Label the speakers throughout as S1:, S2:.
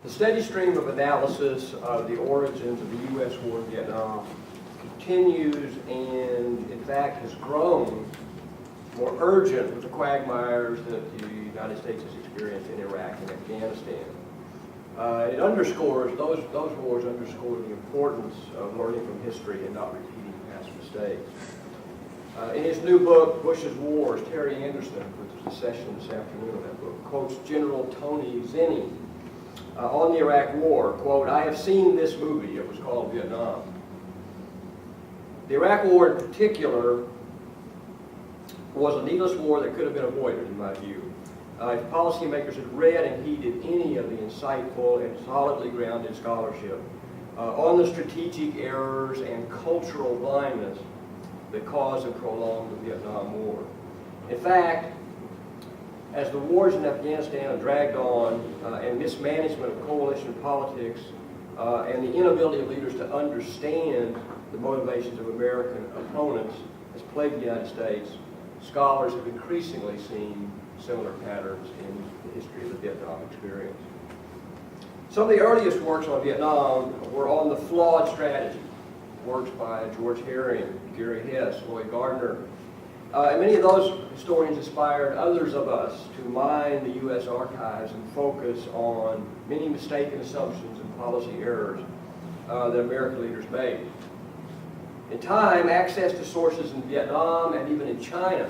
S1: The steady stream of analysis of the origins of the U.S. war in Vietnam continues and, in fact, has grown more urgent with the quagmires that the United States has experienced in Iraq and Afghanistan. It underscores, those wars underscore the importance of learning from history and not repeating past mistakes. In his new book, Bush's Wars, Terry Anderson, which is the session this afternoon of that book, quotes General Tony Zinni on the Iraq War, quote, "I have seen this movie," it was called Vietnam. The Iraq War in particular was a needless war that could have been avoided, in my view, if policymakers had read and heeded any of the insightful and solidly grounded scholarship on the strategic errors and cultural blindness that caused and prolonged the Vietnam War. In fact, as the wars in Afghanistan dragged on and mismanagement of coalition politics and the inability of leaders to understand the motivations of American opponents has plagued the United States, scholars have increasingly seen similar patterns in the history of the Vietnam experience. Some of the earliest works on Vietnam were on the Flawed Strategy, works by George Herring, Gary Hess, Lloyd Gardner. And many of those historians inspired others of us to mine the U.S. archives and focus on many mistaken assumptions and policy errors that American leaders made. In time, access to sources in Vietnam and even in China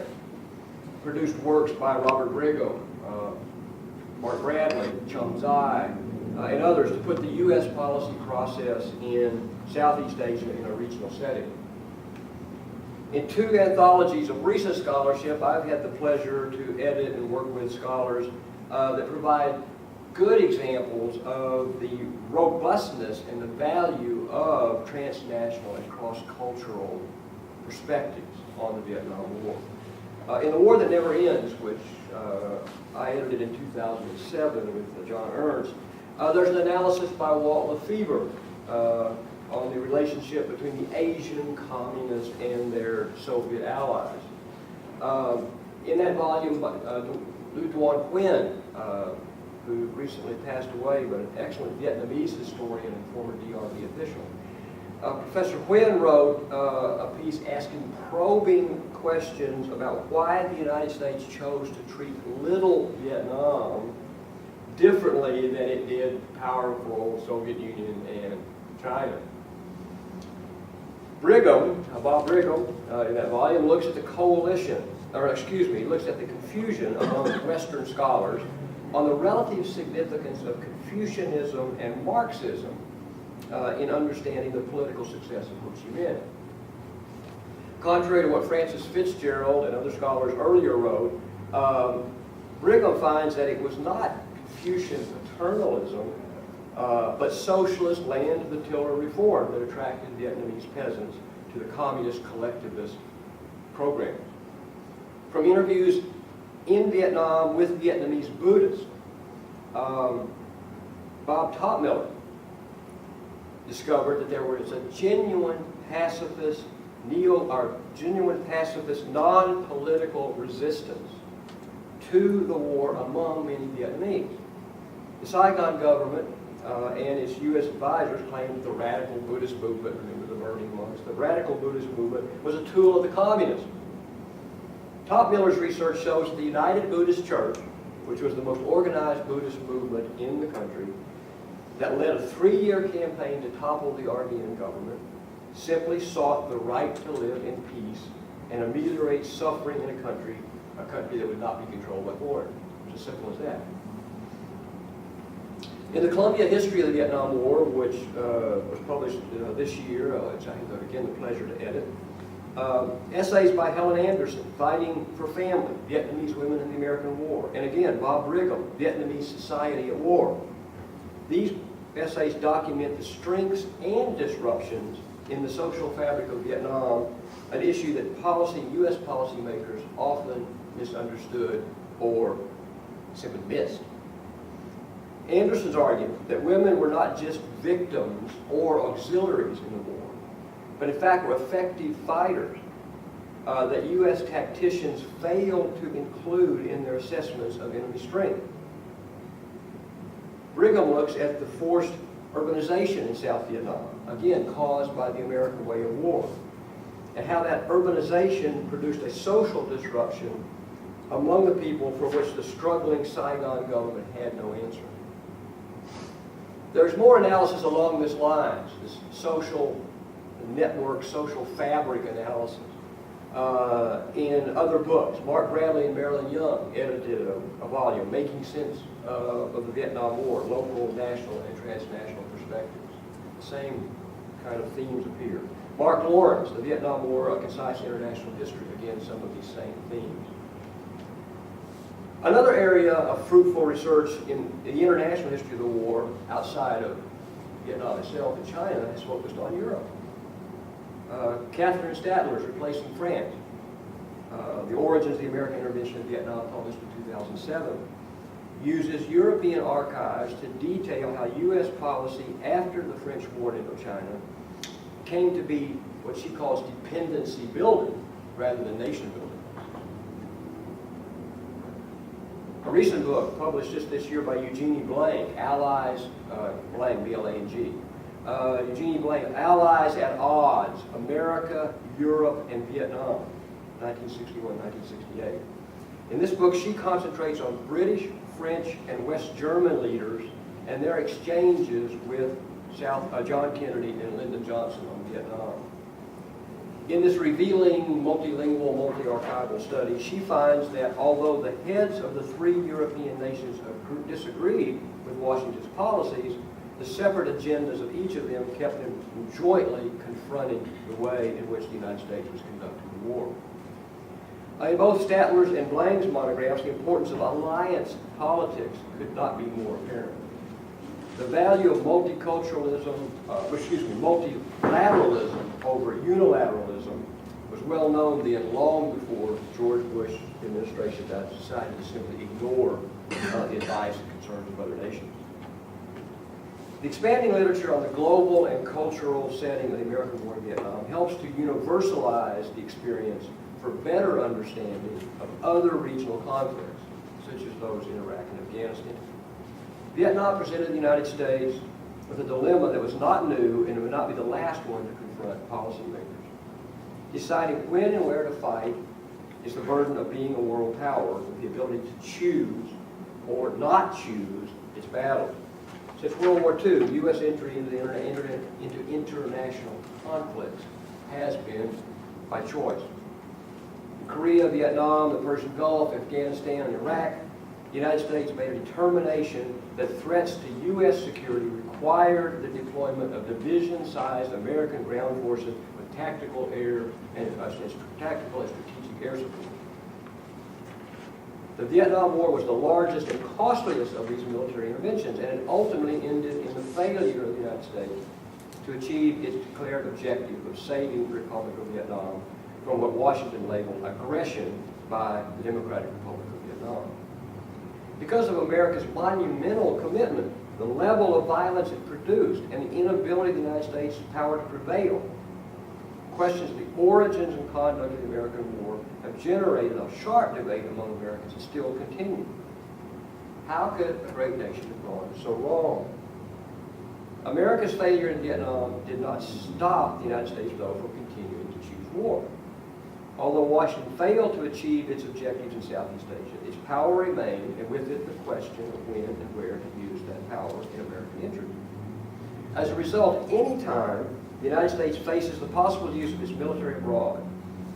S1: produced works by Robert Brigham, Mark Bradley, Chum Tsai, and others to put the U.S. policy process in Southeast Asia in a regional setting. In two anthologies of recent scholarship, I've had the pleasure to edit and work with scholars that provide good examples of the robustness and the value of transnational and cross-cultural perspectives on the Vietnam War. In The War That Never Ends, which I edited in 2007 with John Ernst, there's an analysis by Walt Lefebvre on the relationship between the Asian communists and their Soviet allies. In that volume, Lưu Duan Nguyen, who recently passed away, but an excellent Vietnamese historian and former DRV official, Professor Nguyen wrote a piece asking probing questions about why the United States chose to treat little Vietnam differently than it did powerful Soviet Union and China. Brigham, Bob Brigham, in that volume, looks at the looks at the confusion among Western scholars on the relative significance of Confucianism and Marxism in understanding the political success of Ho Chi Minh. Contrary to what Francis Fitzgerald and other scholars earlier wrote, Brigham finds that it was not Confucian paternalism, but socialist land-to-the-tiller reform that attracted Vietnamese peasants to the communist collectivist programs. From interviews in Vietnam with Vietnamese Buddhists, Bob Topmiller discovered that there was a genuine pacifist, non-political resistance to the war among many Vietnamese. The Saigon government and its U.S. advisors claimed that the radical Buddhist movement, remember the burning monks, the radical Buddhist movement was a tool of the communists. Topmiller's research shows that the United Buddhist Church, which was the most organized Buddhist movement in the country, that led a 3-year campaign to topple the Armenian government, simply sought the right to live in peace and ameliorate suffering in a country that would not be controlled by foreigners. It's as simple as that. In the Columbia History of the Vietnam War, which was published this year, which I had, again, the pleasure to edit, essays by Helen Anderson, Fighting for Family, Vietnamese Women in the American War, and again, Bob Brigham, Vietnamese Society at War. These essays document the strengths and disruptions in the social fabric of Vietnam, an issue that U.S. policymakers often misunderstood or simply missed. Anderson's argument that women were not just victims or auxiliaries in the war, but in fact were effective fighters that U.S. tacticians failed to include in their assessments of enemy strength. Brigham looks at the forced urbanization in South Vietnam, again caused by the American way of war, and how that urbanization produced a social disruption among the people for which the struggling Saigon government had no answer. There's more analysis along this lines, this social network, social fabric analysis, in other books. Mark Bradley and Marilyn Young edited a volume, Making Sense of the Vietnam War, Local, National, and Transnational Perspectives. The same kind of themes appear. Mark Lawrence, The Vietnam War, A Concise International History, again, some of these same themes. Another area of fruitful research in the international history of the war, outside of Vietnam itself and China, has focused on Europe. Catherine Statler's Replacing France, The Origins of the American Intervention in Vietnam, published in 2007, uses European archives to detail how U.S. policy after the French war in Indochina came to be what she calls dependency building rather than nation building. A recent book published just this year by Eugenie Blank, Allies, Blank, B-L-A-N-G. Eugenie Blank, Allies at Odds, America, Europe, and Vietnam, 1961-1968. In this book, she concentrates on British, French, and West German leaders and their exchanges with John Kennedy and Lyndon Johnson on Vietnam. In this revealing, multilingual, multi-archival study, she finds that although the heads of the three European nations disagreed with Washington's policies, the separate agendas of each of them kept them from jointly confronting the way in which the United States was conducting the war. In both Statler's and Blank's monographs, the importance of alliance politics could not be more apparent. The value of multilateralism over unilateralism was well known then, long before George Bush administration decided to simply ignore the advice and concerns of other nations. The expanding literature on the global and cultural setting of the American war in Vietnam helps to universalize the experience for better understanding of other regional conflicts, such as those in Iraq and Afghanistan. Vietnam presented the United States with a dilemma that was not new and it would not be the last one to confront policymakers. Deciding when and where to fight is the burden of being a world power with the ability to choose or not choose its battles. Since World War II, U.S. entry into international conflicts has been by choice. In Korea, Vietnam, the Persian Gulf, Afghanistan, and Iraq, the United States made a determination that threats to U.S. security required the deployment of division-sized American ground forces with tactical and strategic air support. The Vietnam War was the largest and costliest of these military interventions, and it ultimately ended in the failure of the United States to achieve its declared objective of saving the Republic of Vietnam from what Washington labeled aggression by the Democratic Republic of Vietnam. Because of America's monumental commitment, the level of violence it produced, and the inability of the United States' power to prevail, questions of the origins and conduct of the American war have generated a sharp debate among Americans and still continue. How could a great nation have gone so wrong? America's failure in Vietnam did not stop the United States, though, from continuing to choose war. Although Washington failed to achieve its objectives in Southeast Asia, its power remained, and with it the question of when and where to use that power in American interest. As a result, any time the United States faces the possible use of its military abroad,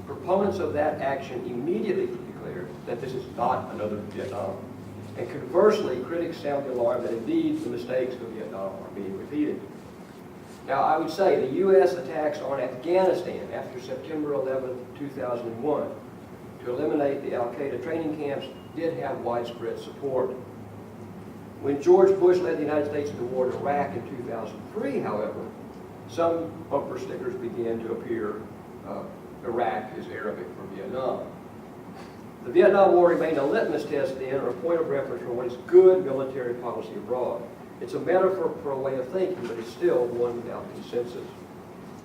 S1: proponents of that action immediately declare that this is not another Vietnam. And conversely, critics sound the alarm that indeed the mistakes of Vietnam are being repeated. Now, I would say the U.S. attacks on Afghanistan after September 11, 2001, to eliminate the al-Qaeda training camps did have widespread support. When George Bush led the United States into war in Iraq in 2003, however, some bumper stickers began to appear. Iraq is Arabic for Vietnam. The Vietnam War remained a litmus test then, or a point of reference for what is good military policy abroad. It's a metaphor for a way of thinking, but it's still one without consensus.